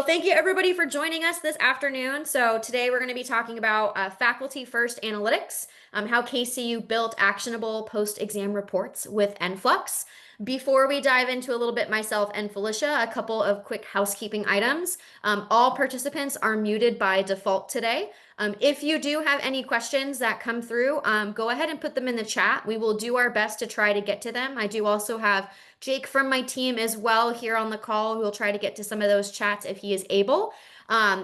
Well, thank you everybody for joining us this afternoon. So today we're going to be talking about faculty first analytics, how KCU built actionable post-exam reports with Enflux. Before we dive into a little bit myself and Felicia, a couple of quick housekeeping items. All participants are muted by default today. If you do have any questions that come through, go ahead and put them in the chat. We will do our best to try to get to them. I do also have Jake from my team as well here on the call who will try to get to some of those chats if he is able.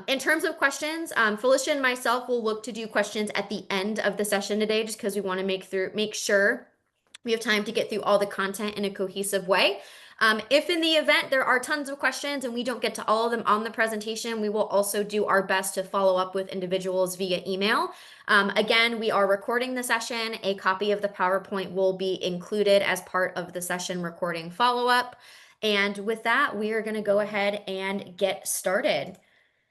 In terms of questions, Felicia and myself will look to do questions at the end of the session today just because we want to make sure we have time to get through all the content in a cohesive way. If in the event there are tons of questions and we don't get to all of them on the presentation, we will also do our best to follow up with individuals via email. Again, we are recording the session. A copy of the PowerPoint will be included as part of the session recording follow-up. And with that, we are going to go ahead and get started.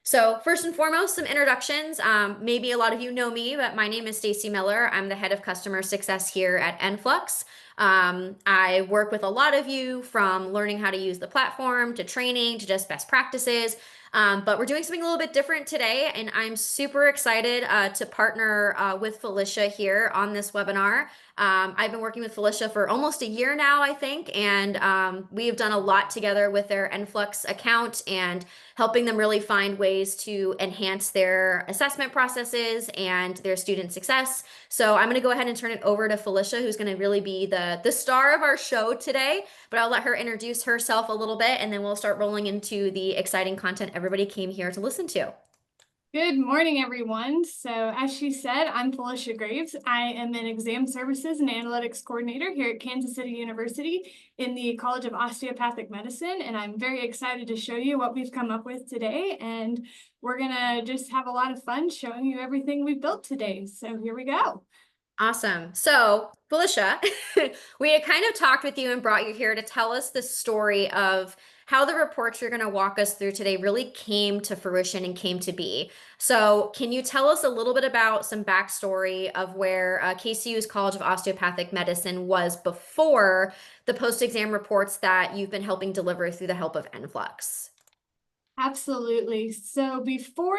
So first and foremost, some introductions. Maybe a lot of you know me, but my name is Stacy Miller. I'm the head of customer success here at Enflux. I work with a lot of you from learning how to use the platform to training to just best practices. But we're doing something a little bit different today, and I'm super excited to partner with Felicia here on this webinar. I've been working with Felicia for almost a year now, I think, and we have done a lot together with their Enflux account and helping them really find ways to enhance their assessment processes and their student success. So I'm going to go ahead and turn it over to Felicia, who's going to really be the star of our show today, but I'll let her introduce herself a little bit, and then we'll start rolling into the exciting content everybody came here to listen to. Good morning, everyone. So as she said, I'm Felicia Graves. I am an exam services and analytics coordinator here at Kansas City University in the College of Osteopathic Medicine, and I'm very excited to show you what we've come up with today. And we're gonna just have a lot of fun showing you everything we've built today. So here we go. Awesome. So, Felicia, we had kind of talked with you and brought you here to tell us the story of how the reports you're going to walk us through today really came to fruition and came to be. So, can you tell us a little bit about some backstory of where KCU's College of Osteopathic Medicine was before the post-exam reports that you've been helping deliver through the help of Enflux? Absolutely. So before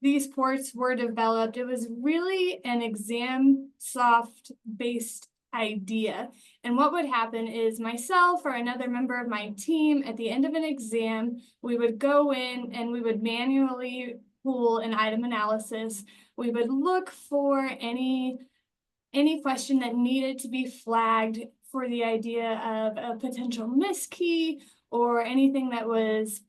these ports were developed, it was really an exam soft based idea. And what would happen is myself or another member of my team at the end of an exam, we would go in and we would manually pull an item analysis. We would look for any question that needed to be flagged for the idea of a potential miskey or anything that was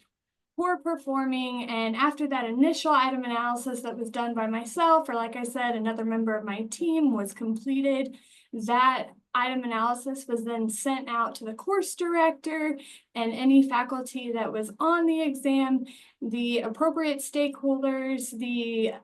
poor performing. And after that initial item analysis that was done by myself, or like I said, another member of my team was completed, that item analysis was then sent out to the course director and any faculty that was on the exam, the appropriate stakeholders, the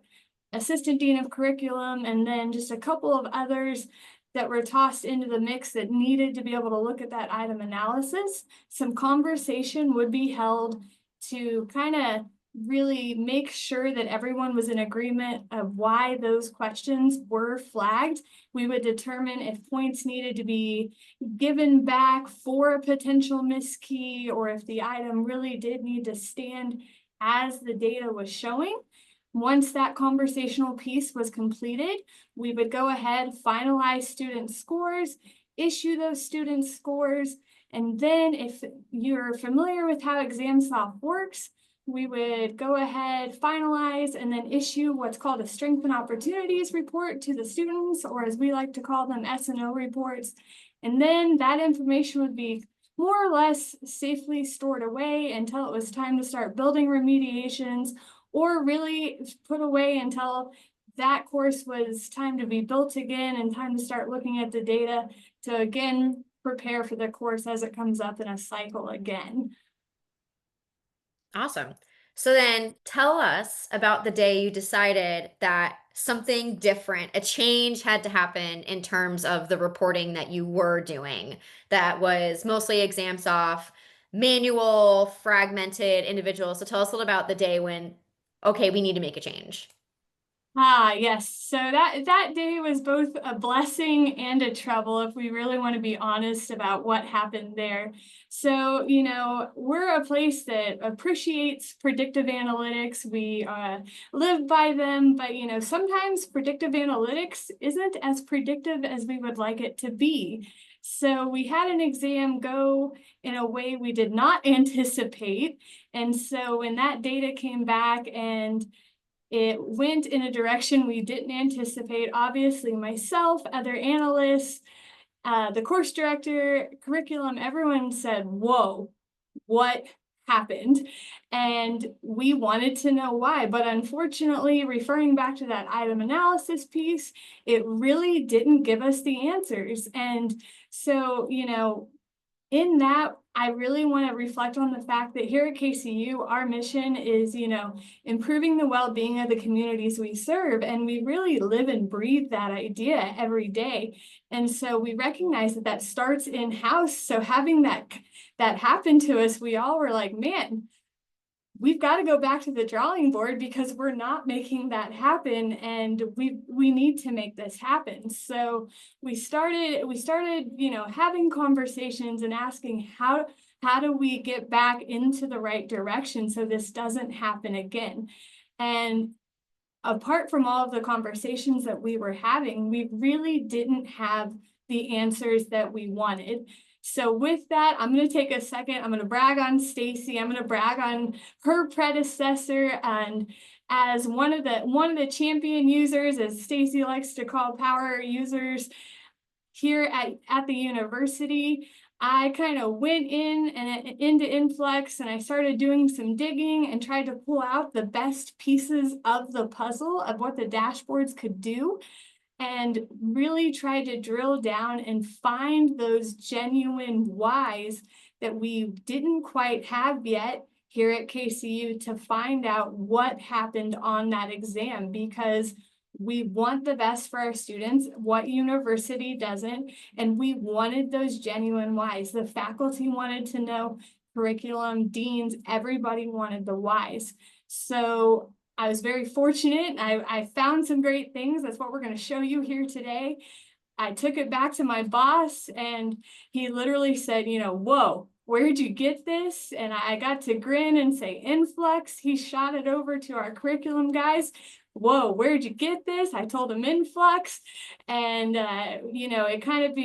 assistant dean of curriculum, and then just a couple of others that were tossed into the mix that needed to be able to look at that item analysis. Some conversation would be held to kind of really make sure that everyone was in agreement of why those questions were flagged. We would determine if points needed to be given back for a potential miskey, or if the item really did need to stand as the data was showing. Once that conversational piece was completed, we would go ahead, finalize student scores, issue those student scores, and then if you're familiar with how ExamSoft works, we would go ahead, finalize, and then issue what's called a Strength and Opportunities report to the students, or as we like to call them, S&O reports. And then that information would be more or less safely stored away until it was time to start building remediations, or really put away until that course was time to be built again and time to start looking at the data to again prepare for the course as it comes up in a cycle again. Awesome. So then tell us about the day you decided that something different, a change had to happen in terms of the reporting that you were doing that was mostly exams off, manual, fragmented individuals. So tell us a little about the day when, okay, we need to make a change. Ah, yes. So that day was both a blessing and a trouble, if we really want to be honest about what happened there. So, we're a place that appreciates predictive analytics. We live by them, but sometimes predictive analytics isn't as predictive as we would like it to be. So we had an exam go in a way we did not anticipate. And so when that data came back and it went in a direction we didn't anticipate, obviously myself, other analysts, the course director, curriculum, everyone said, whoa, what happened? And we wanted to know why. But unfortunately, referring back to that item analysis piece, it really didn't give us the answers. And so, in that, I really want to reflect on the fact that here at KCU, our mission is, improving the well-being of the communities we serve. And we really live and breathe that idea every day. And so we recognize that that starts in-house. So having that happen to us, we all were like, man, we've got to go back to the drawing board because we're not making that happen, and we need to make this happen. So we started having conversations and asking how do we get back into the right direction so this doesn't happen again. And apart from all of the conversations that we were having, we really didn't have the answers that we wanted. So with that, I'm going to take a second. I'm going to brag on Stacy. I'm going to brag on her predecessor, and as one of the champion users, as Stacy likes to call power users here at the university. I kind of went into Enflux, and I started doing some digging and tried to pull out the best pieces of the puzzle of what the dashboards could do, and really tried to drill down and find those genuine whys that we didn't quite have yet here at KCU to find out what happened on that exam, because we want the best for our students. What university doesn't? And we wanted those genuine whys. The faculty wanted to know, curriculum, deans, everybody wanted the whys. So I was very fortunate. I found some great things. That's what we're going to show you here today. I took it back to my boss, and he literally said, whoa, where'd you get this? And I got to grin and say, Enflux. He shot it over to our curriculum guys. Whoa, where'd you get this? I told him Enflux. And, it kind of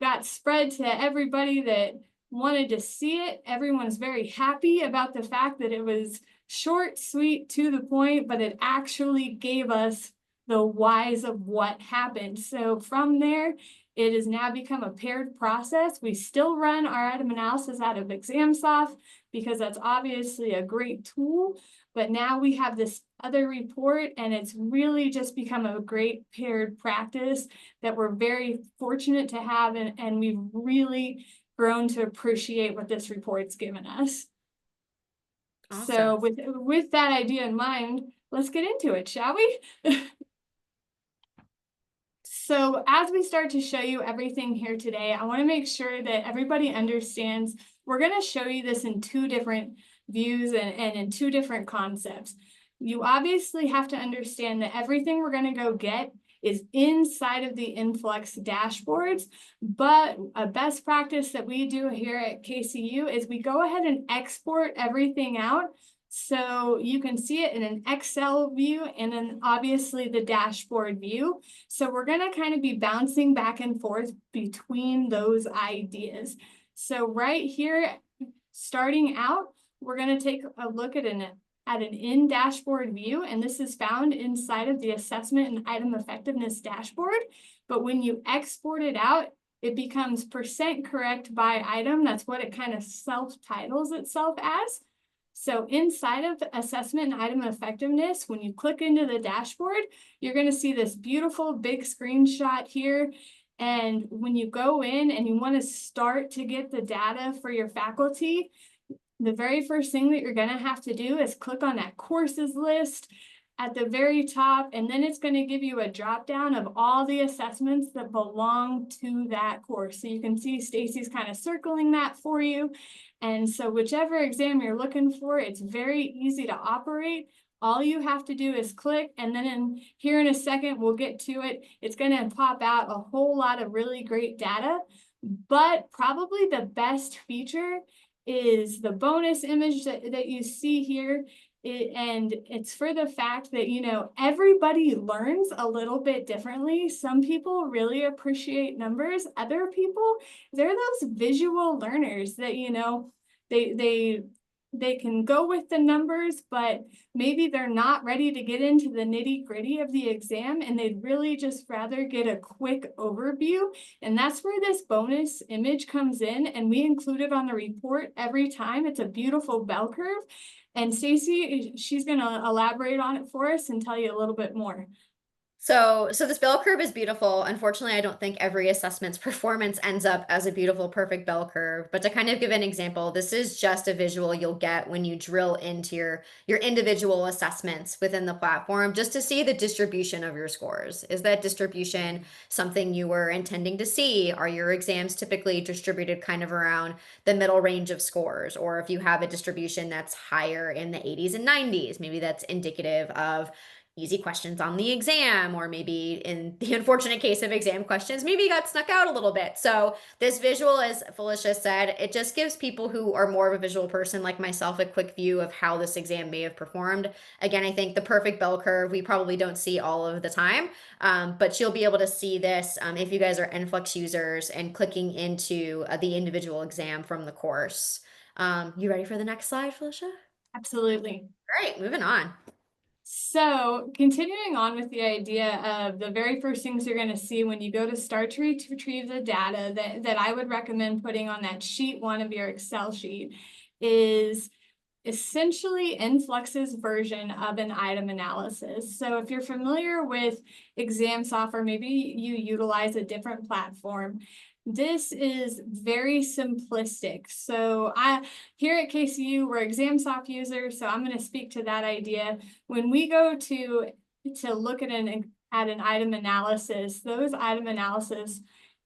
got spread to everybody that wanted to see it. Everyone's very happy about the fact that it was short, sweet, to the point, but it actually gave us the whys of what happened. So from there, it has now become a paired process. We still run our item analysis out of ExamSoft because that's obviously a great tool, but now we have this other report, and it's really just become a great paired practice that we're very fortunate to have, and we've really grown to appreciate what this report's given us. Awesome. So with that idea in mind, let's get into it, shall we? So as we start to show you everything here today, I want to make sure that everybody understands we're going to show you this in two different views and in two different concepts. You obviously have to understand that everything we're going to go get is inside of the Enflux dashboards, but a best practice that we do here at KCU is we go ahead and export everything out. So you can see it in an Excel view and then obviously the dashboard view. So we're going to kind of be bouncing back and forth between those ideas. So right here, starting out, we're going to take a look at an in-dashboard view, and this is found inside of the assessment and item effectiveness dashboard. But when you export it out, it becomes % correct by item. That's what it kind of self-titles itself as. So inside of assessment and item effectiveness, when you click into the dashboard, you're going to see this beautiful big screenshot here. And when you go in and you want to start to get the data for your faculty, the very first thing that you're going to have to do is click on that courses list at the very top, and then it's going to give you a drop down of all the assessments that belong to that course. So you can see Stacy's kind of circling that for you. And so whichever exam you're looking for, it's very easy to operate. All you have to do is click, and then here in a second, we'll get to it. It's going to pop out a whole lot of really great data, but probably the best feature is the bonus image that you see here. And it's for the fact that, you know, everybody learns a little bit differently. Some people really appreciate numbers. Other people, they're those visual learners that, you know, they can go with the numbers, but maybe they're not ready to get into the nitty-gritty of the exam, and they'd really just rather get a quick overview. And that's where this bonus image comes in, and we include it on the report every time. It's a beautiful bell curve. And Stacy, she's going to elaborate on it for us and tell you a little bit more. So this bell curve is beautiful. Unfortunately, I don't think every assessment's performance ends up as a beautiful, perfect bell curve. But to kind of give an example, this is just a visual you'll get when you drill into your individual assessments within the platform, just to see the distribution of your scores. Is that distribution something you were intending to see? Are your exams typically distributed kind of around the middle range of scores? Or if you have a distribution that's higher in the 80s and 90s, maybe that's indicative of easy questions on the exam, or maybe in the unfortunate case of exam questions, maybe got snuck out a little bit. So this visual, as Felicia said, it just gives people who are more of a visual person like myself a quick view of how this exam may have performed. Again, I think the perfect bell curve we probably don't see all of the time, but you'll be able to see this if you guys are Enflux users and clicking into the individual exam from the course. You ready for the next slide, Felicia? Absolutely. All right, moving on. So continuing on with the idea of the very first things you're going to see when you go to start to retrieve the data that I would recommend putting on that sheet one of your Excel sheet is essentially Enflux's version of an item analysis. So if you're familiar with exam software, maybe you utilize a different platform. This is very simplistic. So here at KCU, we're ExamSoft users, so I'm going to speak to that idea. When we go to look at an item analysis, those item analysis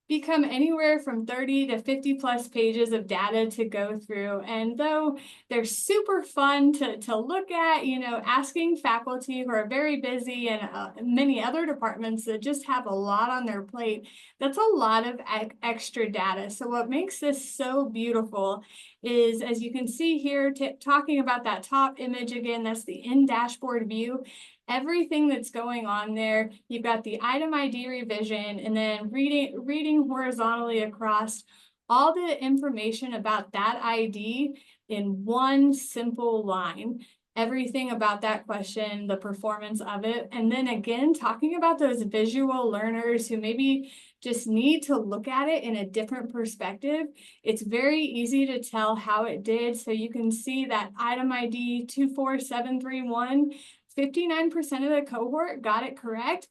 become anywhere from 30 to 50 plus pages of data to go through. And though they're super fun to look at, you know, asking faculty who are very busy and many other departments that just have a lot on their plate, that's a lot of extra data. So what makes this so beautiful is, as you can see here, talking about that top image again, that's the in-dashboard view. Everything that's going on there, you've got the item ID revision, and then reading horizontally across all the information about that ID in one simple line. Everything about that question, the performance of it, and then again, talking about those visual learners who maybe just need to look at it in a different perspective. It's very easy to tell how it did. So you can see that item ID 24731, 59% of the cohort got it correct,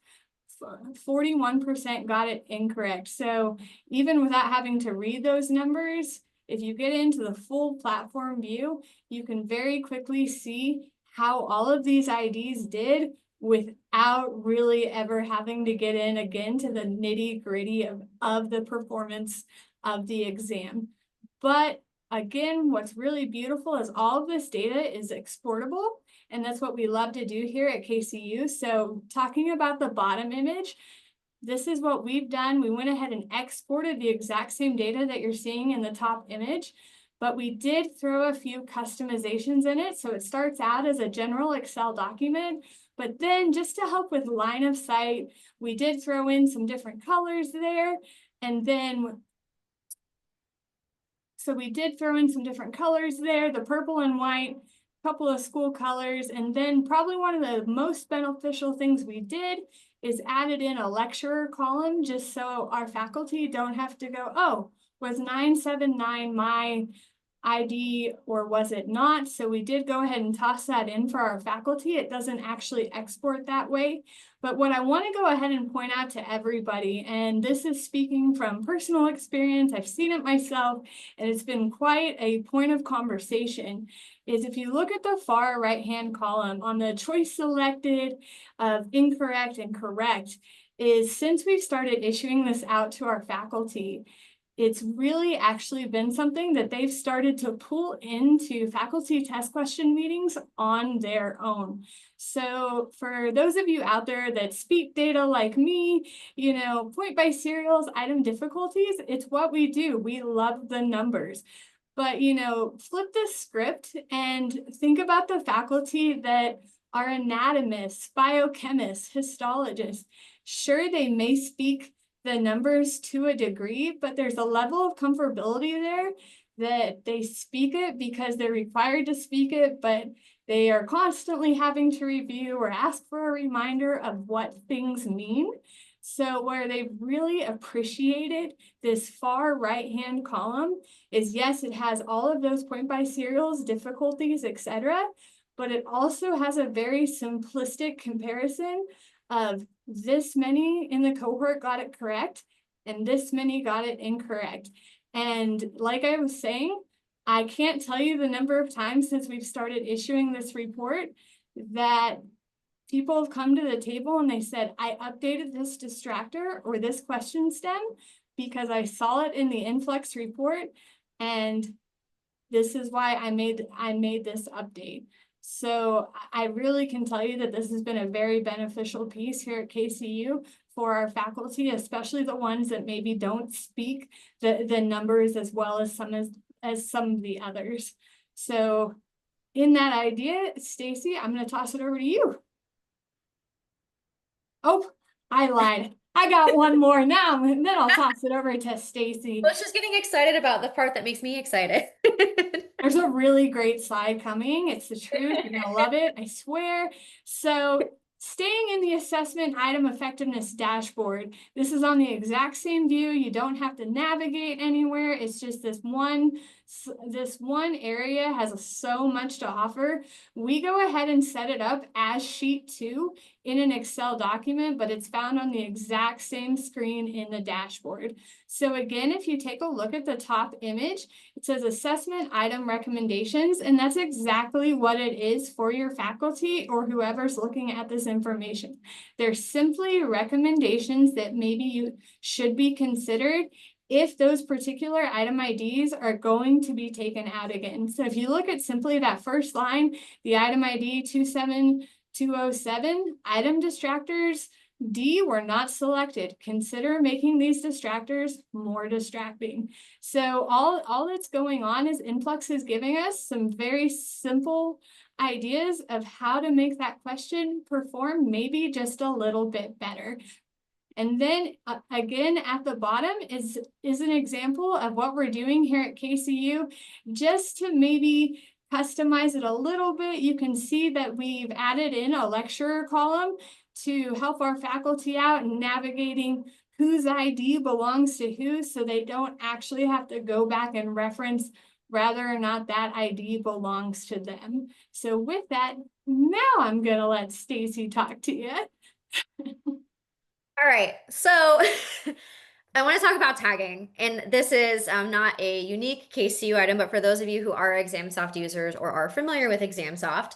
41% got it incorrect. So even without having to read those numbers, if you get into the full platform view, you can very quickly see how all of these IDs did without really ever having to get in again to the nitty-gritty of the performance of the exam. But again, what's really beautiful is all of this data is exportable. And that's what we love to do here at KCU. So talking about the bottom image, this is what we've done. We went ahead and exported the exact same data that you're seeing in the top image, but we did throw a few customizations in it. So it starts out as a general Excel document, but then just to help with line of sight, we did throw in some different colors there. And then so we did throw in some different colors there, the purple and white, couple of school colors, and then probably one of the most beneficial things we did is added in a lecturer column just so our faculty don't have to go, oh, was 979 my ID or was it not? So we did go ahead and toss that in for our faculty. It doesn't actually export that way. But what I want to go ahead and point out to everybody, and this is speaking from personal experience, I've seen it myself, and it's been quite a point of conversation, is if you look at the far right-hand column on the choice selected of incorrect and correct, is since we've started issuing this out to our faculty, it's really actually been something that they've started to pull into faculty test question meetings on their own. So for those of you out there that speak data like me, you know, point by serials, item difficulties, it's what we do. We love the numbers. But, you know, flip the script and think about the faculty that are anatomists, biochemists, histologists. Sure, they may speak the numbers to a degree, but there's a level of comfortability there that they speak it because they're required to speak it, but they are constantly having to review or ask for a reminder of what things mean. So where they've really appreciated this far right-hand column is, yes, it has all of those point by serials, difficulties, etc., but it also has a very simplistic comparison of this many in the cohort got it correct and this many got it incorrect. And like I was saying, I can't tell you the number of times since we've started issuing this report that people have come to the table and they said, I updated this distractor or this question stem because I saw it in the Enflux report, and this is why I made this update. So I really can tell you that this has been a very beneficial piece here at KCU for our faculty, especially the ones that maybe don't speak the numbers as well as some of the others. So in that idea, Stacy, I'm going to toss it over to you. Oh, I lied. I got one more now, and then I'll toss it over to Stacy. Let's just getting excited about the part that makes me excited. There's a really great slide coming. It's the truth. You're gonna love it, I swear. So staying in the assessment item effectiveness dashboard, this is on the exact same view. You don't have to navigate anywhere. It's just this one area has so much to offer. We go ahead and set it up as sheet 2 in an Excel document, but it's found on the exact same screen in the dashboard. So again, if you take a look at the top image, it says assessment item recommendations, and that's exactly what it is for your faculty or whoever's looking at this information. They're simply recommendations that maybe you should be considered if those particular item IDs are going to be taken out again. So if you look at simply that first line, the item ID 27207, item distractors D were not selected. Consider making these distractors more distracting. So all that's going on is Enflux is giving us some very simple ideas of how to make that question perform maybe just a little bit better. And then again, at the bottom is an example of what we're doing here at KCU, just to maybe customize it a little bit. You can see that we've added in a lecturer column to help our faculty out in navigating whose ID belongs to who, so they don't actually have to go back and reference whether or not that ID belongs to them. So with that, now I'm gonna let Stacy talk to you. All right, so I want to talk about tagging, and this is not a unique KCU item, but for those of you who are ExamSoft users or are familiar with ExamSoft,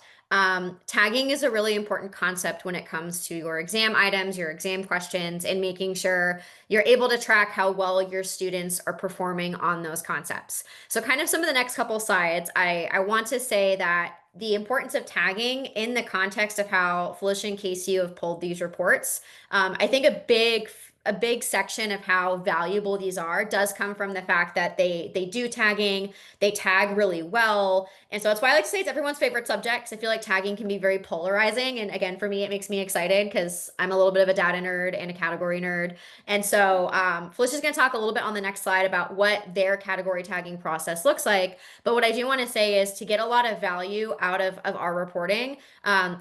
tagging is a really important concept when it comes to your exam items, your exam questions, and making sure you're able to track how well your students are performing on those concepts. So kind of some of the next couple slides, I want to say that the importance of tagging in the context of how Felicia and KCU have pulled these reports. I think a big section of how valuable these are does come from the fact that they do tagging, they tag really well. And so that's why I like to say it's everyone's favorite subject, because I feel like tagging can be very polarizing. And again, for me, it makes me excited because I'm a little bit of a data nerd and a category nerd. And so Felicia's going to talk a little bit on the next slide about what their category tagging process looks like. But what I do want to say is to get a lot of value out of our reporting,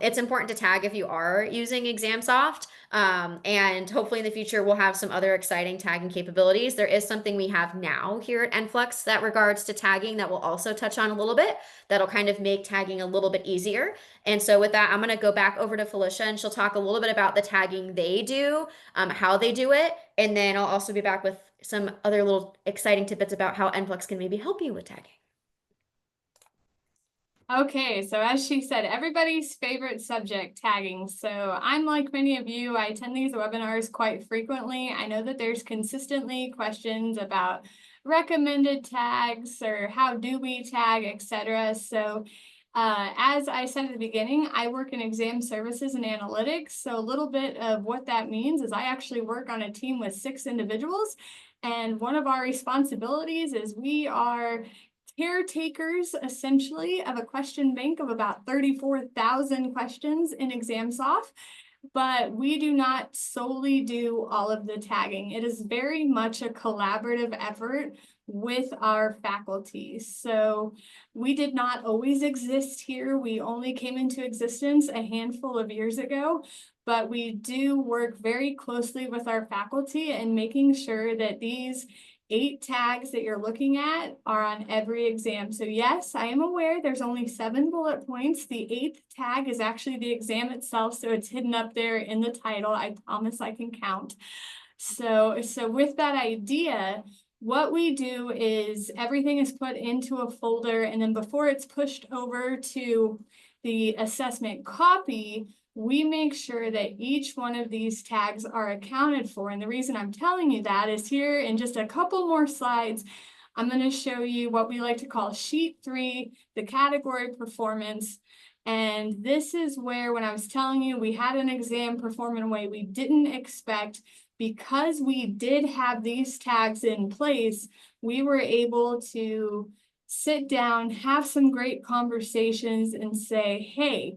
it's important to tag if you are using ExamSoft. And hopefully in the future, we'll have some other exciting tagging capabilities. There is something we have now here at Enflux that regards to tagging that we'll also touch on a little bit. That'll kind of make tagging a little bit easier. And so with that, I'm going to go back over to Felicia and she'll talk a little bit about the tagging they do, how they do it. And then I'll also be back with some other little exciting tidbits about how Enflux can maybe help you with tagging. Okay, so as she said, everybody's favorite subject, tagging. So I'm like many of you, I attend these webinars quite frequently. I know that there's consistently questions about recommended tags or how do we tag, etc. So as I said at the beginning, I work in exam services and analytics. So a little bit of what that means is I actually work on a team with 6 individuals. And one of our responsibilities is we are caretakers essentially of a question bank of about 34,000 questions in ExamSoft, but we do not solely do all of the tagging. It is very much a collaborative effort with our faculty. So we did not always exist here. We only came into existence a handful of years ago, but we do work very closely with our faculty and making sure that these 8 tags that you're looking at are on every exam. So yes, I am aware there's only 7 bullet points. The 8th tag is actually the exam itself, so it's hidden up there in the title. I promise I can count. So with that idea, what we do is everything is put into a folder, and then before it's pushed over to the assessment copy, we make sure that each one of these tags are accounted for. And the reason I'm telling you that is here in just a couple more slides, I'm going to show you what we like to call sheet 3, the category performance. And this is where, when I was telling you we had an exam perform in a way we didn't expect, because we did have these tags in place, we were able to sit down, have some great conversations, and say, hey,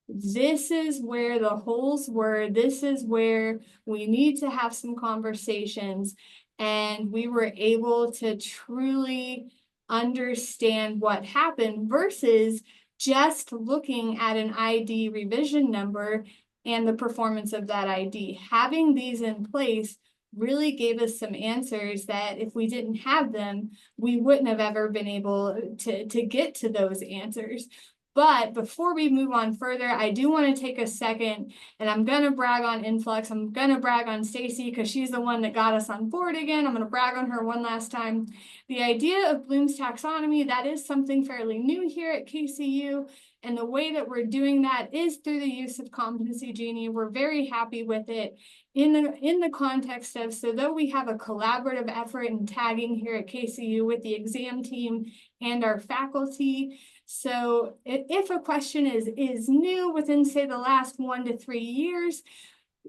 this is where the holes were. This is where we need to have some conversations. And we were able to truly understand what happened versus just looking at an ID revision number and the performance of that ID. Having these in place really gave us some answers that if we didn't have them, we wouldn't have ever been able to get to those answers. But before we move on further, I do want to take a second, and I'm going to brag on Enflux. I'm going to brag on Stacy because she's the one that got us on board again. I'm going to brag on her one last time. The idea of Bloom's taxonomy, that is something fairly new here at KCU. And the way that we're doing that is through the use of Competency Genie. We're very happy with it in the context of, so though we have a collaborative effort in tagging here at KCU with the exam team and our faculty, so if a question is new within, say, the last 1 to 3 years,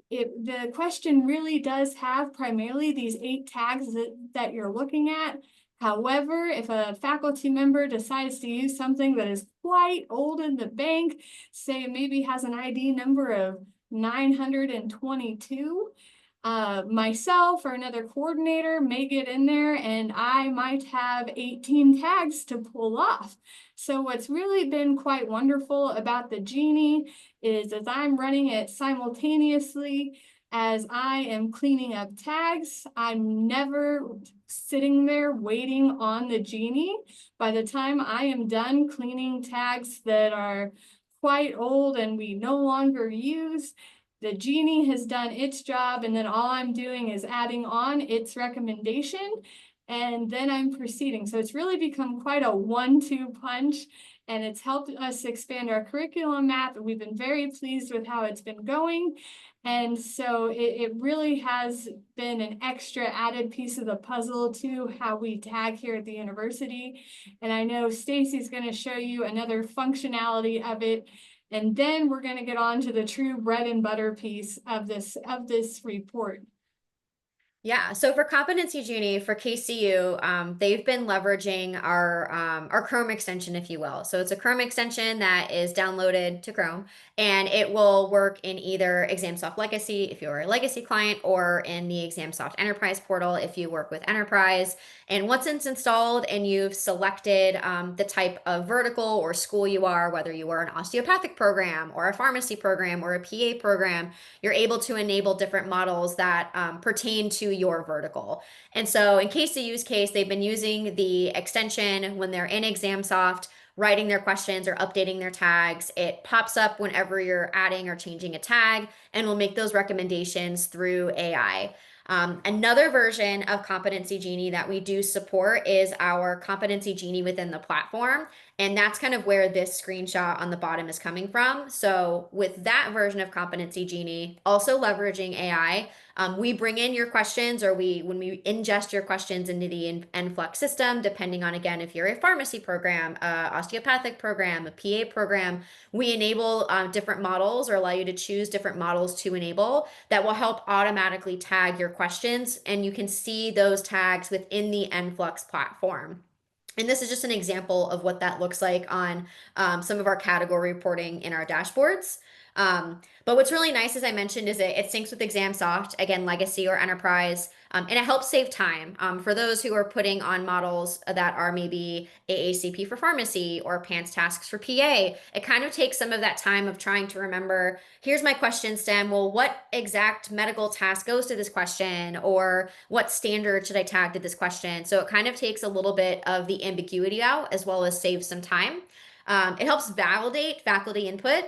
the question really does have primarily these 8 tags that you're looking at. However, if a faculty member decides to use something that is quite old in the bank, say maybe has an ID number of 922, myself or another coordinator may get in there and I might have 18 tags to pull off. So what's really been quite wonderful about the Genie is as I'm running it simultaneously as I am cleaning up tags, I'm never sitting there waiting on the Genie. By the time I am done cleaning tags that are quite old and we no longer use, the Genie has done its job, and then all I'm doing is adding on its recommendation, and then I'm proceeding. So it's really become quite a 1-2 punch, and it's helped us expand our curriculum map. We've been very pleased with how it's been going. And so it really has been an extra added piece of the puzzle to how we tag here at the university. And I know Stacy's going to show you another functionality of it. And then we're going to get on to the true bread and butter piece of this report. Yeah, so for Competency Genie for KCU, they've been leveraging our Chrome extension, if you will. So it's a Chrome extension that is downloaded to Chrome, and it will work in either ExamSoft Legacy if you're a Legacy client, or in the ExamSoft Enterprise portal if you work with Enterprise. And once it's installed and you've selected the type of vertical or school you are, whether you are an osteopathic program or a pharmacy program or a PA program, you're able to enable different models that pertain to your vertical. And so in KCU's case, they've been using the extension when they're in ExamSoft, writing their questions or updating their tags. It pops up whenever you're adding or changing a tag and will make those recommendations through AI. Another version of Competency Genie that we do support is our Competency Genie within the platform. And that's kind of where this screenshot on the bottom is coming from. So with that version of Competency Genie, also leveraging AI, we bring in your questions, or when we ingest your questions into the Enflux system, depending on, again, if you're a pharmacy program, osteopathic program, a PA program, we enable different models, or allow you to choose different models to enable that will help automatically tag your questions. And you can see those tags within the Enflux platform. And this is just an example of what that looks like on some of our category reporting in our dashboards. But what's really nice, as I mentioned, is it syncs with ExamSoft, again, legacy or enterprise, and it helps save time for those who are putting on models that are maybe AACP for pharmacy or PANCE tasks for PA. It kind of takes some of that time of trying to remember, here's my question stem. Well, what exact medical task goes to this question, or what standard should I tag to this question? So it kind of takes a little bit of the ambiguity out, as well as save some time. It helps validate faculty input.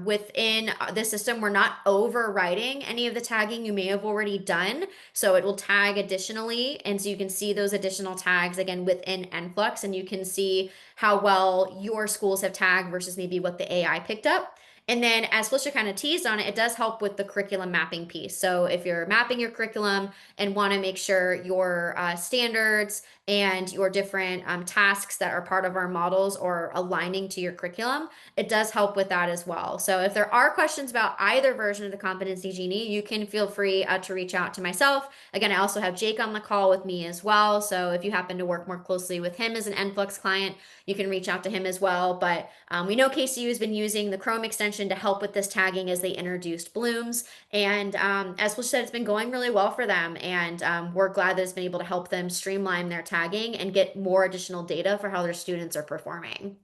Within the system, we're not overwriting any of the tagging you may have already done. So it will tag additionally. And so you can see those additional tags again within Enflux, and you can see how well your schools have tagged versus maybe what the AI picked up. And then, as Felicia kind of teased on it, it does help with the curriculum mapping piece. So if you're mapping your curriculum and want to make sure your standards and your different tasks that are part of our models are aligning to your curriculum, it does help with that as well. So if there are questions about either version of the Competency Genie, you can feel free to reach out to myself. Again, I also have Jake on the call with me as well. So if you happen to work more closely with him as an Enflux client, you can reach out to him as well. But we know KCU has been using the Chrome extension to help with this tagging as they introduced Blooms. And as Felicia said, it's been going really well for them. And we're glad that it's been able to help them streamline their tagging and get more additional data for how their students are performing.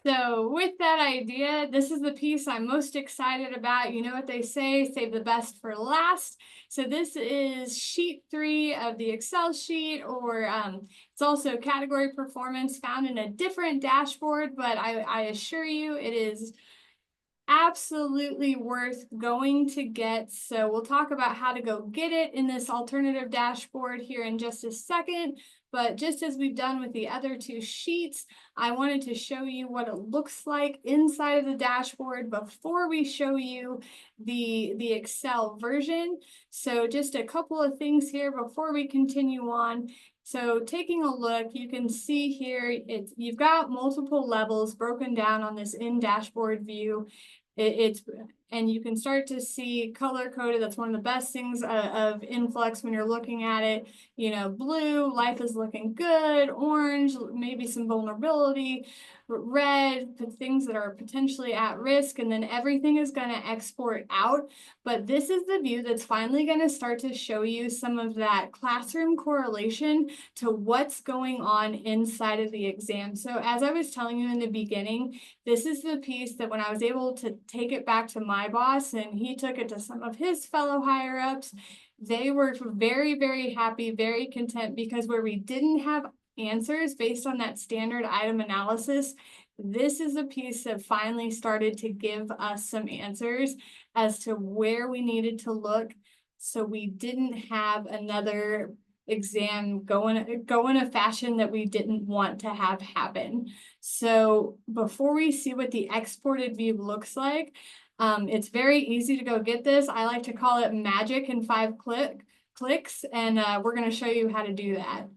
So with that idea, this is the piece I'm most excited about. You know what they say, save the best for last. So this is sheet 3 of the Excel sheet, or it's also category performance found in a different dashboard, but I assure you it is absolutely worth going to get. So we'll talk about how to go get it in this alternative dashboard here in just a second. But just as we've done with the other 2 sheets, I wanted to show you what it looks like inside of the dashboard before we show you the Excel version. So just a couple of things here before we continue on. So taking a look, you can see here, you've got multiple levels broken down on this in dashboard view. And you can start to see color coded. That's one of the best things of Enflux when you're looking at it. You know, blue, life is looking good. Orange, maybe some vulnerability. Red, the things that are potentially at risk. And then everything is going to export out. But this is the view that's finally going to start to show you some of that classroom correlation to what's going on inside of the exam. So as I was telling you in the beginning, this is the piece that when I was able to take it back to my boss and he took it to some of his fellow higher ups, they were very, very happy, very content, because where we didn't have answers based on that standard item analysis, this is a piece that finally started to give us some answers as to where we needed to look, so we didn't have another exam go in a fashion that we didn't want to have happen. So before we see what the exported view looks like, it's very easy to go get this. I like to call it magic in 5 clicks, and we're going to show you how to do that.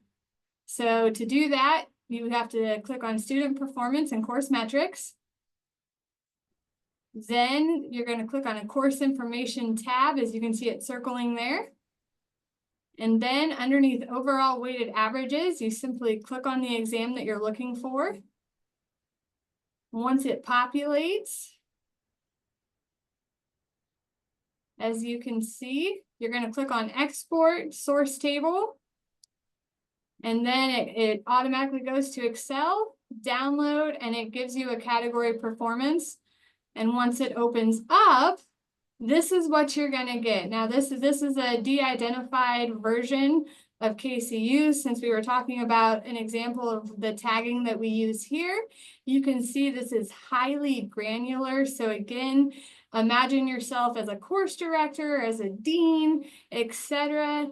So to do that, you have to click on Student Performance and Course Metrics. Then you're going to click on a Course Information tab, as you can see it circling there. And then underneath Overall Weighted Averages, you simply click on the exam that you're looking for. Once it populates, as you can see, you're going to click on Export Source Table. And then it automatically goes to Excel, download, and it gives you a category performance. And once it opens up, this is what you're going to get. Now, this is a de-identified version of KCU. Since we were talking about an example of the tagging that we use here, you can see this is highly granular. So again, imagine yourself as a course director, as a dean, etc.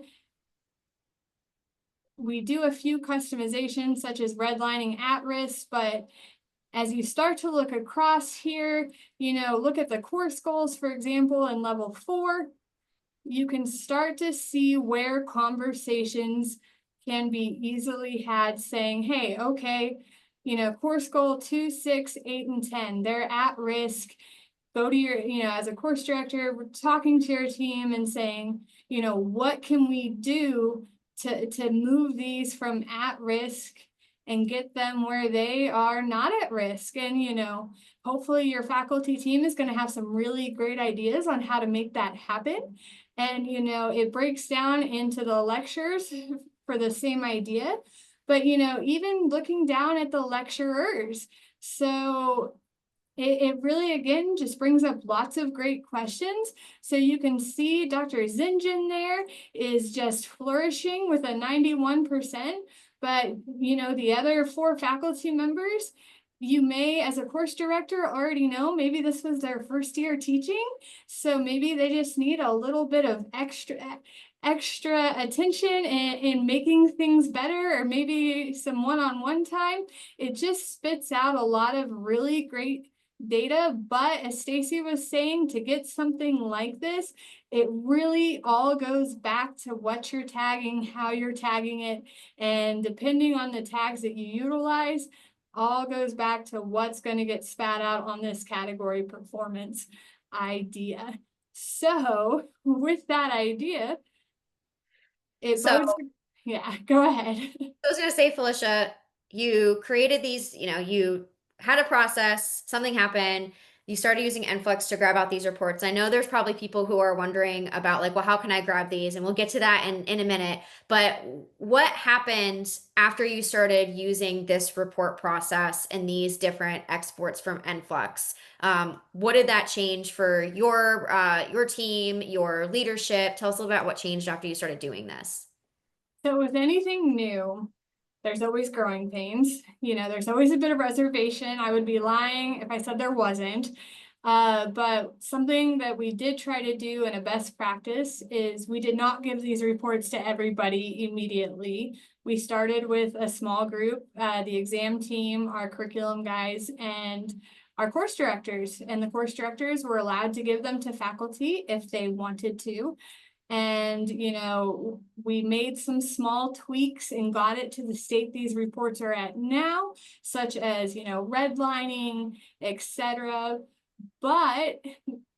we do a few customizations such as redlining at risk, but as you start to look across here, look at the course goals, for example, in level 4, you can start to see where conversations can be easily had saying, hey, okay, course goal 2, 6, 8, and 10, they're at risk. Go to your, as a course director, we're talking to your team and saying, what can we do to move these from at risk and get them where they are not at risk. And, hopefully your faculty team is going to have some really great ideas on how to make that happen. And, it breaks down into the lectures for the same idea, but, even looking down at the lecturers. So it really, again, just brings up lots of great questions. So you can see Dr. Zinjan there is just flourishing with a 91%. But, the other 4 faculty members, you may, as a course director, already know maybe this was their first year teaching. So maybe they just need a little bit of extra attention in making things better, or maybe some one-on-one time. It just spits out a lot of really great data. But as Stacy was saying, to get something like this, it really all goes back to what you're tagging, how you're tagging it, and depending on the tags that you utilize, all goes back to what's going to get spat out on this category performance idea. So with that idea, So yeah, go ahead. I was going to say, Felicia, you created these, you had a process, something happened, you started using Enflux to grab out these reports. I know there's probably people who are wondering about, like, well, how can I grab these? And we'll get to that in a minute. But what happened after you started using this report process and these different exports from Enflux? What did that change for your team, your leadership? Tell us a little about what changed after you started doing this. So with anything new, there's always growing pains. There's always a bit of reservation. I would be lying if I said there wasn't. But something that we did try to do in a best practice is we did not give these reports to everybody immediately. We started with a small group, the exam team, our curriculum guys, and our course directors. And the course directors were allowed to give them to faculty if they wanted to. And, we made some small tweaks and got it to the state these reports are at now, such as, redlining, etc. But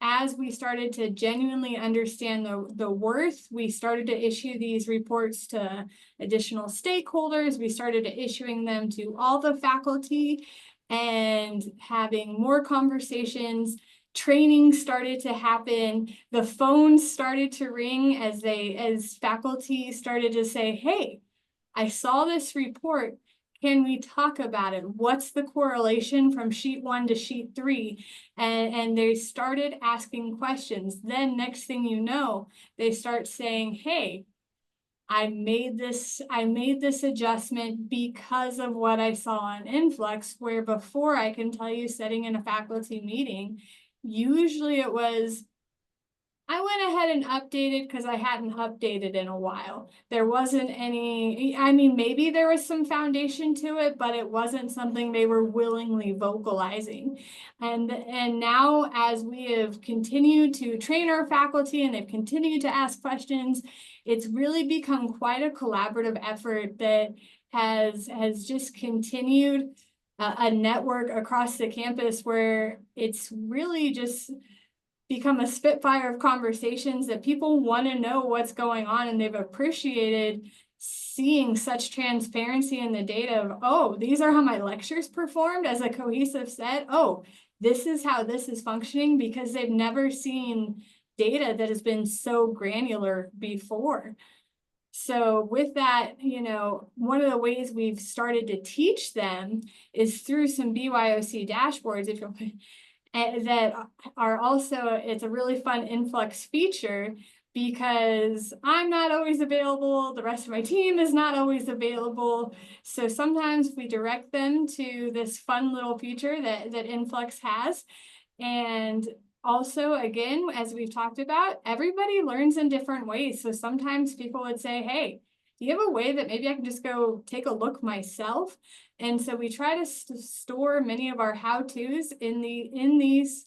as we started to genuinely understand the worth, we started to issue these reports to additional stakeholders. We started to issuing them to all the faculty and having more conversations. Training started to happen. The phones started to ring as faculty started to say, hey, I saw this report. Can we talk about it? What's the correlation from sheet 1 to sheet 3? And they started asking questions. Then next thing you know, they start saying, hey, I made this adjustment because of what I saw on Influx, where before, I can tell you, sitting in a faculty meeting, usually it was, I went ahead and updated because I hadn't updated in a while. There wasn't any, maybe there was some foundation to it, but it wasn't something they were willingly vocalizing. And now, as we have continued to train our faculty and they've continued to ask questions, it's really become quite a collaborative effort that has just continued a network across the campus where it's really just become a spitfire of conversations that people want to know what's going on, and they've appreciated seeing such transparency in the data of, oh, these are how my lectures performed as a cohesive set. Oh, this is how this is functioning, because they've never seen data that has been so granular before. So with that, one of the ways we've started to teach them is through some BYOC dashboards, if you'll that are also, it's a really fun Influx feature, because I'm not always available, the rest of my team is not always available. So sometimes we direct them to this fun little feature that Influx has. And also, again, as we've talked about, everybody learns in different ways. So sometimes people would say, hey, do you have a way that maybe I can just go take a look myself? And so we try to store many of our how-tos in these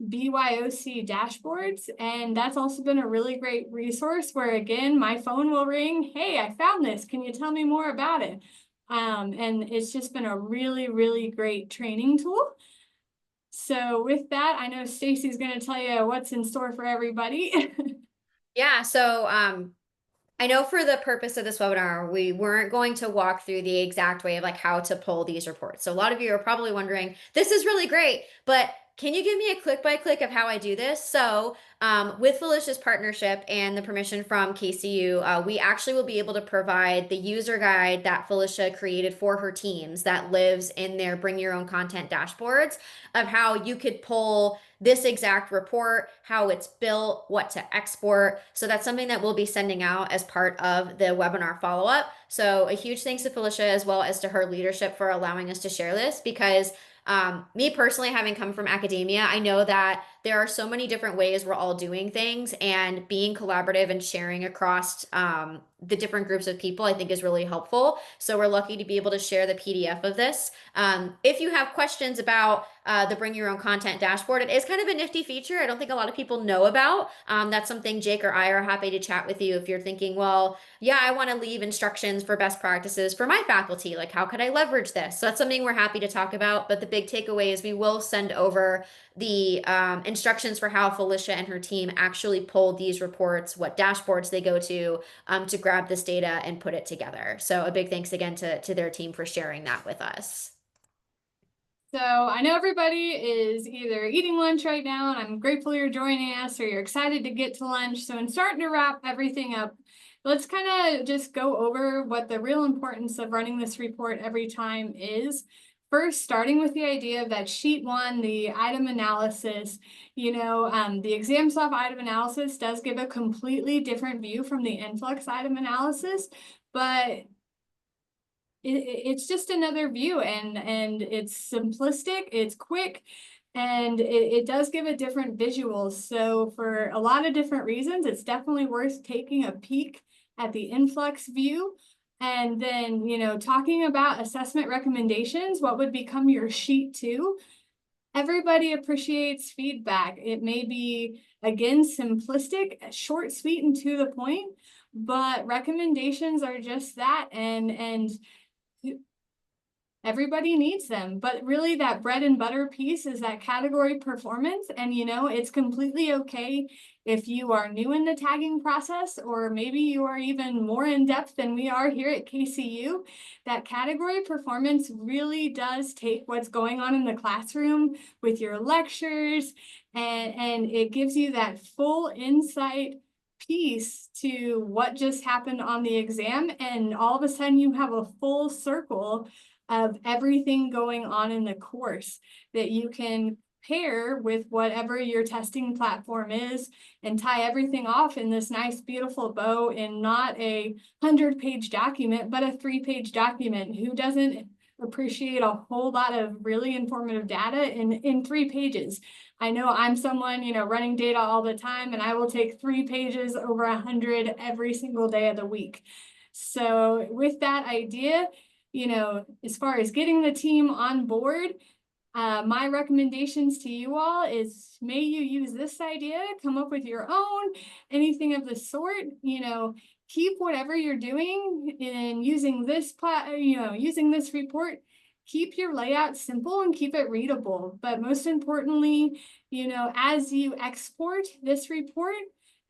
BYOC dashboards. And that's also been a really great resource where, again, my phone will ring. Hey, I found this. Can you tell me more about it? And it's just been a really, really great training tool. So with that, I know Stacy's going to tell you what's in store for everybody. Yeah, so I know for the purpose of this webinar, we weren't going to walk through the exact way of like how to pull these reports. So a lot of you are probably wondering, this is really great, but can you give me a click by click of how I do this? So with Felicia's partnership and the permission from KCU, we actually will be able to provide the user guide that Felicia created for her teams that lives in their bring your own content dashboards of how you could pull this exact report, how it's built, what to export. So that's something that we'll be sending out as part of the webinar follow-up. So a huge thanks to Felicia as well as to her leadership for allowing us to share this because me personally, having come from academia, I know that there are so many different ways we're all doing things, and being collaborative and sharing across the different groups of people, I think is really helpful. So we're lucky to be able to share the PDF of this. If you have questions about the Bring Your Own Content dashboard, it is kind of a nifty feature. I don't think a lot of people know about. That's something Jake or I are happy to chat with you if you're thinking, well, yeah, I want to leave instructions for best practices for my faculty. Like, how could I leverage this? So that's something we're happy to talk about. But the big takeaway is we will send over the instructions for how Felicia and her team actually pull these reports, what dashboards they go to grab this data and put it together. So a big thanks again to their team for sharing that with us. So I know everybody is either eating lunch right now, and I'm grateful you're joining us, or you're excited to get to lunch. So in starting to wrap everything up, let's kind of just go over what the real importance of running this report every time is. First, starting with the idea of that sheet one, the item analysis, the ExamSoft item analysis does give a completely different view from the Enflux item analysis, but it's just another view, and it's simplistic, it's quick, and it does give a different visuals. So for a lot of different reasons, it's definitely worth taking a peek at the Influx view. And then, talking about assessment recommendations, what would become your sheet two? Everybody appreciates feedback. It may be, again, simplistic, short, sweet, and to the point, but recommendations are just that. And everybody needs them, but really that bread and butter piece is that category performance. And it's completely okay if you are new in the tagging process, or maybe you are even more in depth than we are here at KCU. That category performance really does take what's going on in the classroom with your lectures, and it gives you that full insight piece to what just happened on the exam, and all of a sudden you have a full circle of everything going on in the course that you can pair with whatever your testing platform is, and tie everything off in this nice, beautiful bow in not a 100-page document, but a 3-page document. Who doesn't appreciate a whole lot of really informative data in 3 pages? I know I'm someone, running data all the time, and I will take 3 pages over 100 every single day of the week. So with that idea, as far as getting the team on board, my recommendations to you all is, may you use this idea, come up with your own, anything of the sort. Keep whatever you're doing in using this using this report. Keep your layout simple and keep it readable. But most importantly, as you export this report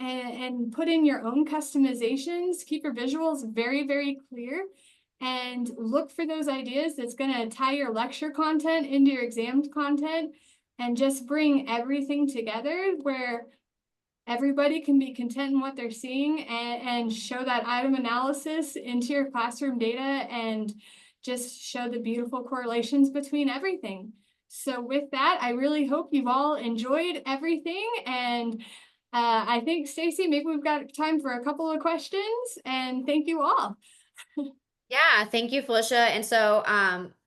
and put in your own customizations, keep your visuals very, very clear, and look for those ideas that's going to tie your lecture content into your exam content, and just bring everything together where everybody can be content in what they're seeing, and show that item analysis into your classroom data, and just show the beautiful correlations between everything. So with that, I really hope you've all enjoyed everything, and I think, Stacy, maybe we've got time for a couple of questions, and thank you all. Yeah, thank you, Felicia. And so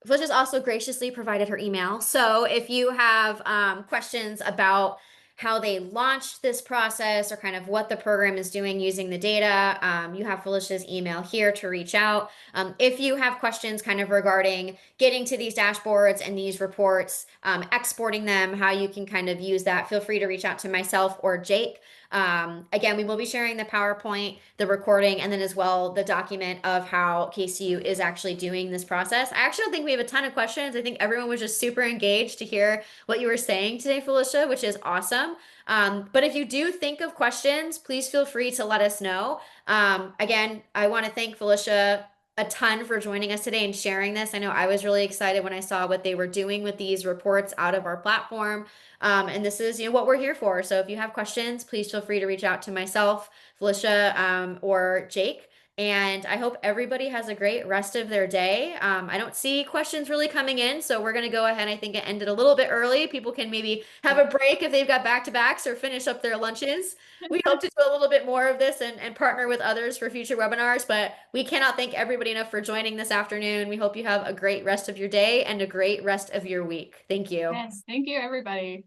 Felicia's also graciously provided her email. So if you have questions about how they launched this process or kind of what the program is doing using the data, you have Felicia's email here to reach out. If you have questions kind of regarding getting to these dashboards and these reports, exporting them, how you can kind of use that, feel free to reach out to myself or Jake. Again, we will be sharing the PowerPoint, the recording, and then as well the document of how KCU is actually doing this process. I actually don't think we have a ton of questions. I think everyone was just super engaged to hear what you were saying today, Felicia, which is awesome. But if you do think of questions, please feel free to let us know. Again, I want to thank Felicia a ton for joining us today and sharing this. I know I was really excited when I saw what they were doing with these reports out of our platform. And this is, what we're here for. So if you have questions, please feel free to reach out to myself, Felicia, or Jake. And I hope everybody has a great rest of their day. I don't see questions really coming in, so we're going to go ahead. I think it ended a little bit early. People can maybe have a break if they've got back-to-backs or finish up their lunches. We hope to do a little bit more of this and partner with others for future webinars, but we cannot thank everybody enough for joining this afternoon. We hope you have a great rest of your day and a great rest of your week. Thank you. Yes, thank you, everybody.